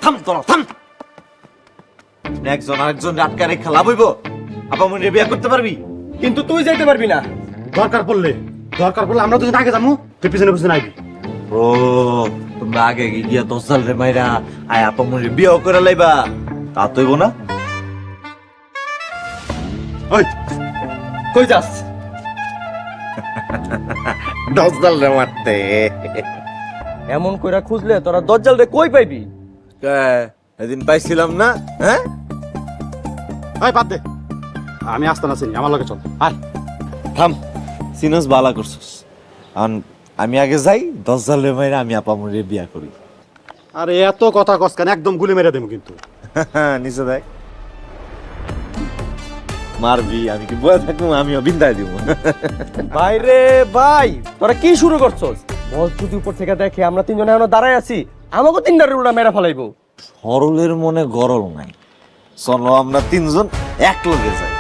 থাম তোরা থাম। একজন আরেকজন আটকা রেখে লাভ হইব? আপামনির বিয়ে করতে পারবি? কিন্তু তুই যাইতে পারবি না। দরকার পড়লে আমরা দুজন আগে যাবো, তুই পিছনে পিছনে আইবি। ও তোমরা আগে গিয়া 10 সাল রে মাইরা আয় আপামনির বিয়ে করে লাইবা, তা তো হইব না। ওই কই যাস? 10 সাল রে মারতে। এমন কইরা খুঁজলে তোরা দজ্জাল রে কই পাইবি? এদিন পাইছিলাম না, হ্যাঁ? ওই বাদ দে, আমি আসতে না চিনি, আমার লগে চল। আয় থাম, সিনস বালা করছিস। আমি আগে যাই, 10 সাল রে মাইরা আমি আপামনির বিয়া করি। আরে এত কথা কস কেন? একদম গুলি মেরে দেবো কিন্তু। নিচে দেখ, মারবি আমি কি বয়ে থাকবো? আমিও বিন্দায় দিব। বাইরে ভাই, তোরা কি শুরু করছস? বল যদি উপর থেকে দেখে আমরা তিনজনে এখনো দাঁড়ায় আছি, আমাকে তিনটার উড়া মেরা ফেলাইবো। সরলের মনে গরল নাই, চলো আমরা তিনজন এক লগে যাই।